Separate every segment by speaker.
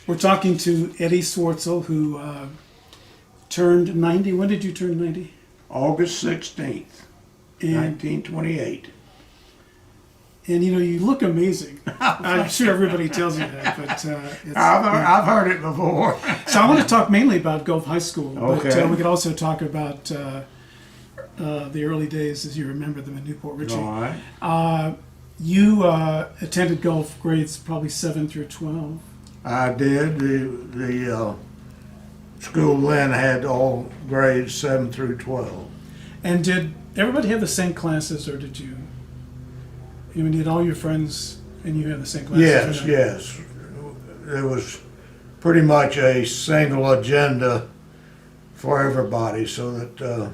Speaker 1: We're talking to Eddie Swartsel, who turned 90. When did you turn 90?
Speaker 2: August 16th,
Speaker 1: And
Speaker 2: 1928.
Speaker 1: and you look amazing. I'm sure everybody tells you that, but
Speaker 2: I've heard it before.
Speaker 1: So I want to talk mainly about Gulf High School, but
Speaker 2: Okay.
Speaker 1: we could also talk about the early days as you remember them in Newport Richey.
Speaker 2: All right.
Speaker 1: You attended Gulf grades probably 7 through 12.
Speaker 2: I did. The school then had all grades 7 through 12.
Speaker 1: And did everybody have the same classes, or did you? Did all your friends and you have the same classes?
Speaker 2: Yes. It was pretty much a single agenda for everybody, so that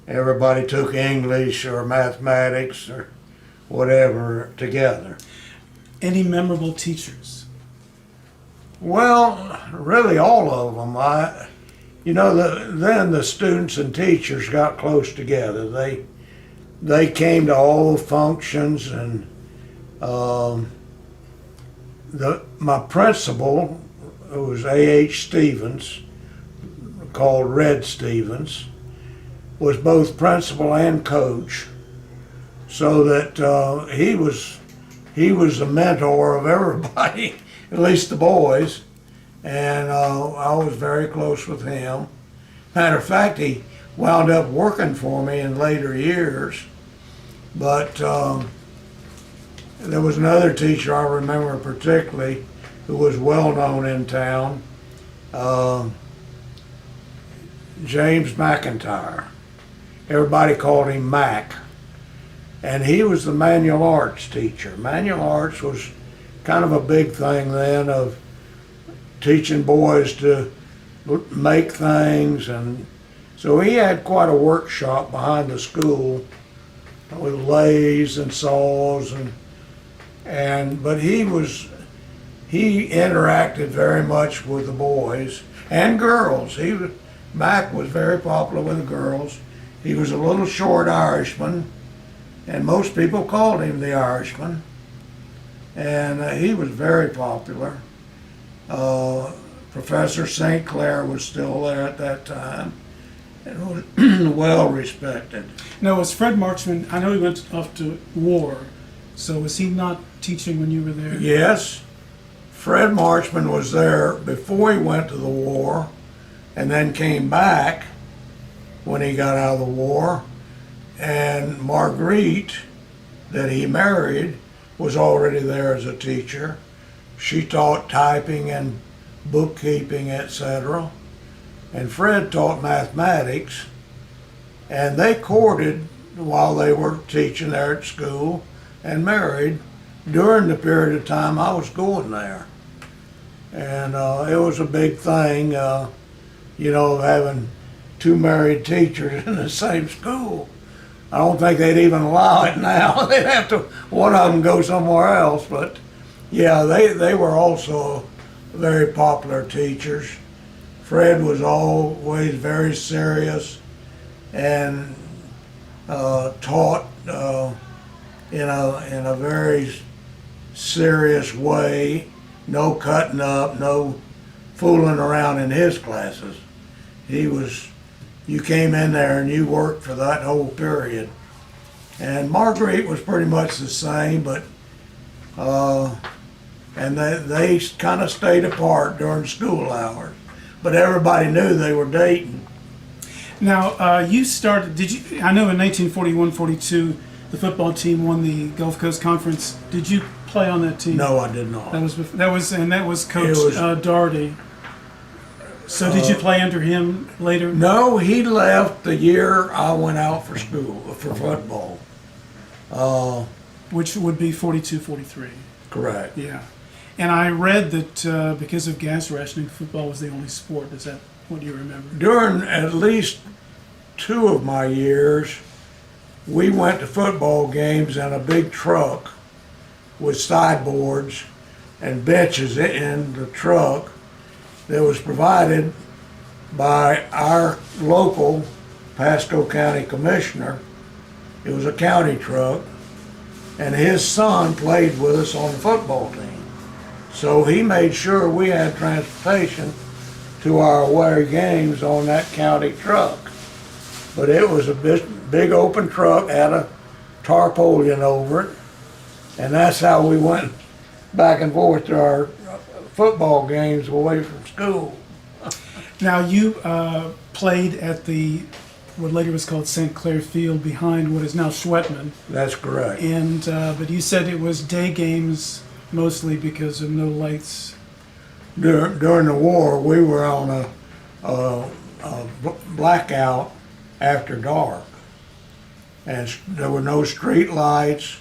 Speaker 2: everybody took English or mathematics or whatever together.
Speaker 1: Any memorable teachers?
Speaker 2: Well, really all of them. Then the students and teachers got close together. They came to all the functions, and my principal, who was A.H. Stevens, called Red Stevens, was both principal and coach, so that he was the mentor of everybody, at least the boys, and I was very close with him. Matter of fact, he wound up working for me in later years, but there was another teacher I remember particularly who was well known in town, James McIntyre. Everybody called him Mac. And he was the manual arts teacher. Manual arts was kind of a big thing then, of teaching boys to make things, and so he had quite a workshop behind the school with lathes and saws, but he interacted very much with the boys and girls. Mac was very popular with the girls. He was a little short Irishman, and most people called him the Irishman, and he was very popular. Professor St. Clair was still there at that time, and was well respected.
Speaker 1: Now, was Fred Marchman, I know he went off to war, so was he not teaching when you were there?
Speaker 2: Yes, Fred Marchman was there before he went to the war, and then came back when he got out of the war. And Marguerite, that he married, was already there as a teacher. She taught typing and bookkeeping, etc. And Fred taught mathematics, and they courted while they were teaching there at school and married during the period of time I was going there. And it was a big thing, having two married teachers in the same school. I don't think they'd even allow it now. They'd have to, one of them go somewhere else, but yeah, they were also very popular teachers. Fred was always very serious and taught in a very serious way. No cutting up, no fooling around in his classes. You came in there and you worked for that whole period. And Marguerite was pretty much the same, but and they kind of stayed apart during school hours. But everybody knew they were dating.
Speaker 1: Now, you started, I know in 1941-42, the football team won the Gulf Coast Conference. Did you play on that team?
Speaker 2: No, I did not.
Speaker 1: That was Coach Daugherty. So did you play under him later?
Speaker 2: No, he left the year I went out for football.
Speaker 1: Which would be 42-43.
Speaker 2: Correct.
Speaker 1: Yeah. And I read that because of gas rationing, football was the only sport. Is that what you remember?
Speaker 2: During at least 2 of my years, we went to football games in a big truck with sideboards and benches in the truck that was provided by our local Pasco County Commissioner. It was a county truck, and his son played with us on the football team. So he made sure we had transportation to our away games on that county truck. But it was a big open truck, had a tarpaulin over it, and that's how we went back and forth to our football games away from school.
Speaker 1: Now you played at what later was called St. Clair Field behind what is now Schwetman,
Speaker 2: That's correct.
Speaker 1: and but you said it was day games mostly because of no lights.
Speaker 2: During the war, we were on a blackout after dark, and there were no street lights,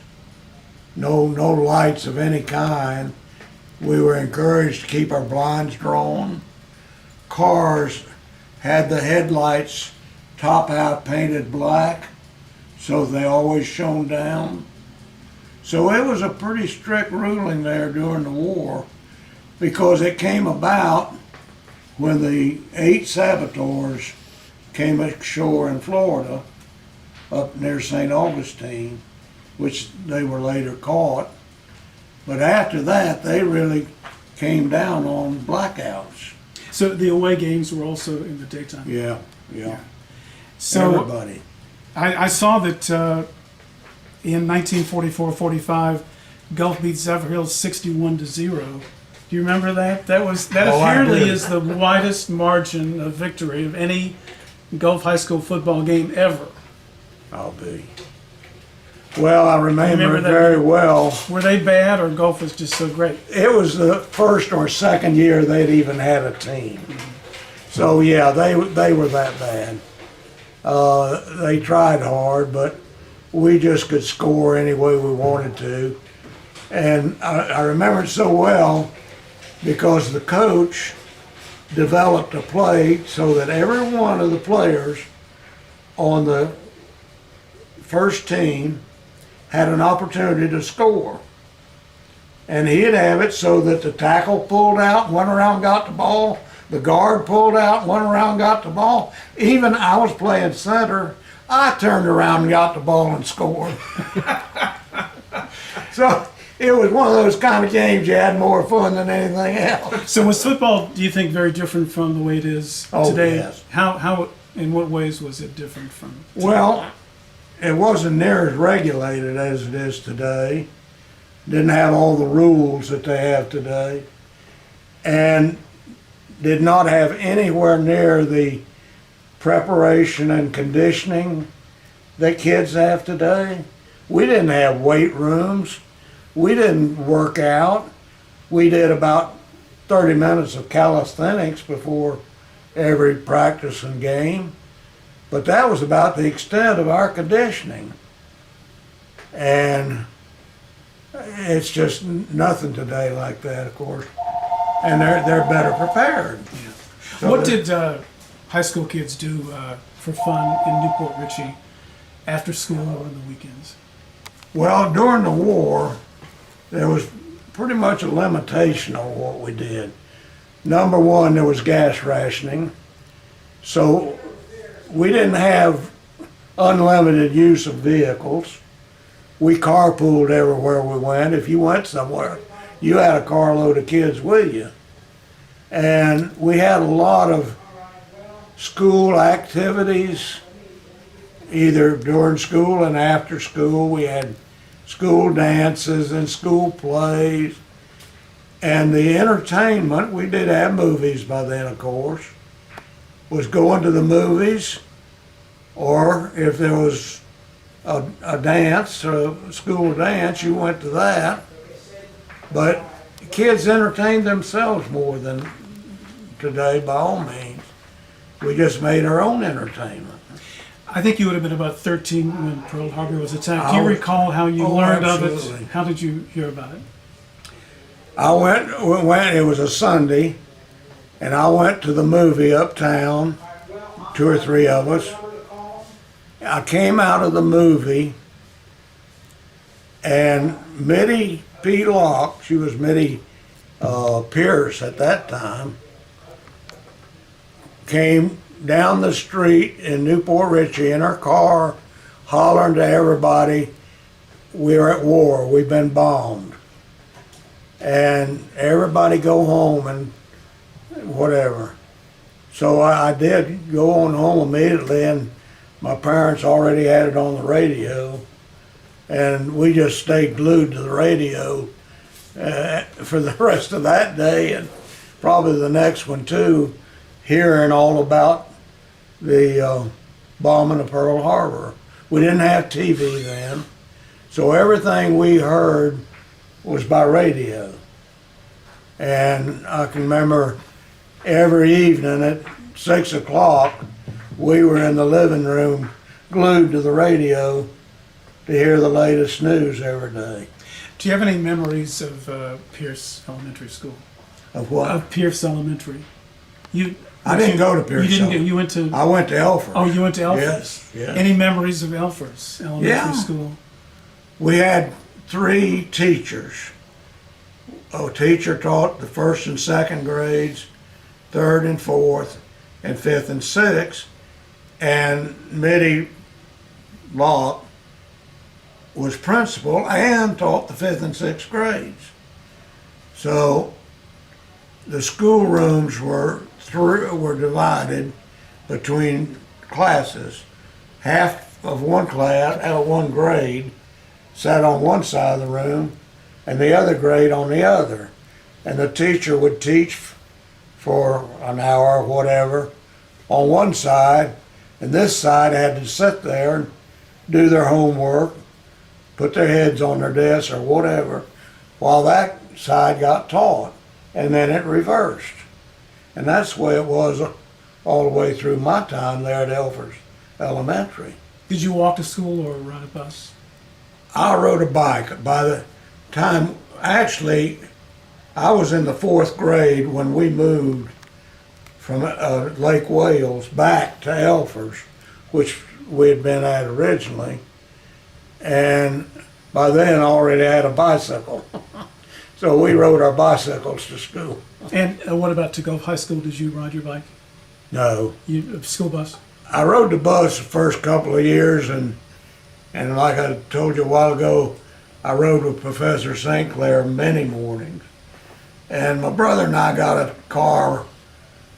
Speaker 2: no lights of any kind. We were encouraged to keep our blinds drawn. Cars had the headlights top out painted black, so they always shone down. So it was a pretty strict ruling there during the war, because it came about when the 8 saboteurs came ashore in Florida, up near St. Augustine, which they were later caught. But after that, they really came down on blackouts.
Speaker 1: So the away games were also in the daytime.
Speaker 2: Yeah.
Speaker 1: So
Speaker 2: Everybody.
Speaker 1: I saw that in 1944-45, Gulf beat Zephyrhills 61-0. Do you remember that? That apparently
Speaker 2: I do.
Speaker 1: is the widest margin of victory of any Gulf high school football game ever.
Speaker 2: I'll be. Well, I remember it
Speaker 1: that
Speaker 2: very
Speaker 1: game?
Speaker 2: well.
Speaker 1: Were they bad, or Gulf was just so great?
Speaker 2: It was the first or second year they'd even had a team. So yeah, they were that bad. They tried hard, but we just could score any way we wanted to. And I remember it so well because the coach developed a play so that every one of the players on the first team had an opportunity to score. And he'd have it so that the tackle pulled out, went around, got the ball, the guard pulled out, went around, got the ball. Even I was playing center, I turned around and got the ball and scored. So it was one of those kind of games you had more fun than anything else.
Speaker 1: So was football, do you think, very different from the way it is
Speaker 2: Oh,
Speaker 1: today?
Speaker 2: yes.
Speaker 1: How, in what ways was it different from today?
Speaker 2: Well, it wasn't near as regulated as it is today. Didn't have all the rules that they have today. And did not have anywhere near the preparation and conditioning that kids have today. We didn't have weight rooms. We didn't work out. We did about 30 minutes of calisthenics before every practice and game. But that was about the extent of our conditioning. And it's just nothing today like that, of course. And they're better prepared. So
Speaker 1: What did high school kids do for fun in Newport Richey after school or on the weekends?
Speaker 2: Well, during the war, there was pretty much a limitation on what we did. Number one, there was gas rationing. So we didn't have unlimited use of vehicles. We carpooled everywhere we went. If you went somewhere, you had a carload of kids with you. And we had a lot of school activities, either during school and after school. We had school dances and school plays. And the entertainment, we did have movies by then, of course, was going to the movies, or if there was a dance, a school dance, you went to that. But kids entertained themselves more than today, by all means. We just made our own entertainment.
Speaker 1: I think you would have been about 13 when Pearl Harbor was attacked. Do you
Speaker 2: Oh,
Speaker 1: recall how you learned of
Speaker 2: absolutely.
Speaker 1: it? How did you hear about it?
Speaker 2: I went, it was a Sunday, and I went to the movie uptown, 2 or 3 of us. I came out of the movie, and Mitty P. Locke, she was Mitty Pierce at that time, came down the street in Newport Richey in her car, hollering to everybody, "We're at war, we've been bombed." and everybody go home and whatever. So I did go on home immediately, and my parents already had it on the radio, and we just stayed glued to the radio for the rest of that day and probably the next one too, hearing all about the bombing of Pearl Harbor. We didn't have TV then, so everything we heard was by radio. And I can remember every evening at 6 o'clock, we were in the living room glued to the radio to hear the latest news every day.
Speaker 1: Do you have any memories of Pierce Elementary School?
Speaker 2: Of what?
Speaker 1: Of Pierce Elementary.
Speaker 2: I didn't go to Pierce.
Speaker 1: You didn't get. You went to.
Speaker 2: I went to Elford.
Speaker 1: Oh, you went to Elford.
Speaker 2: Yes, yes.
Speaker 1: Any memories of Elford's Elementary School?
Speaker 2: We had 3 teachers. A teacher taught the 1st and 2nd grades, 3rd and 4th, and 5th and 6th, and Mitty Locke was principal and taught the 5th and 6th grades. So the schoolrooms were divided between classes. Half of one class, one grade, sat on one side of the room, and the other grade on the other. And the teacher would teach for an hour or whatever on one side, and this side had to sit there and do their homework, put their heads on their desks or whatever, while that side got taught, and then it reversed. And that's the way it was all the way through my time there at Elford Elementary.
Speaker 1: Did you walk to school or ride a bus?
Speaker 2: I rode a bike. By the time, actually, I was in the 4th grade when we moved from Lake Wales back to Elford, which we had been at originally. And by then I already had a bicycle. So we rode our bicycles to school.
Speaker 1: And what about to go to high school? Did you ride your bike?
Speaker 2: No.
Speaker 1: School bus?
Speaker 2: I rode the bus the first couple of years, and like I told you a while ago, I rode with Professor St. Clair many mornings. And my brother and I got a car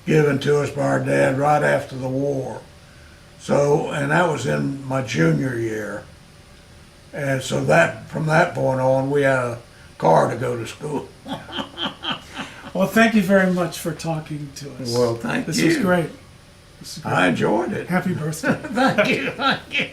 Speaker 2: given to us by our dad right after the war. So, and that was in my junior year. And so that, from that point on, we had a car to go to school.
Speaker 1: Well, thank you very much for talking to us.
Speaker 2: Well, thank you.
Speaker 1: This was great.
Speaker 2: I enjoyed it.
Speaker 1: Happy birthday.
Speaker 2: Thank you.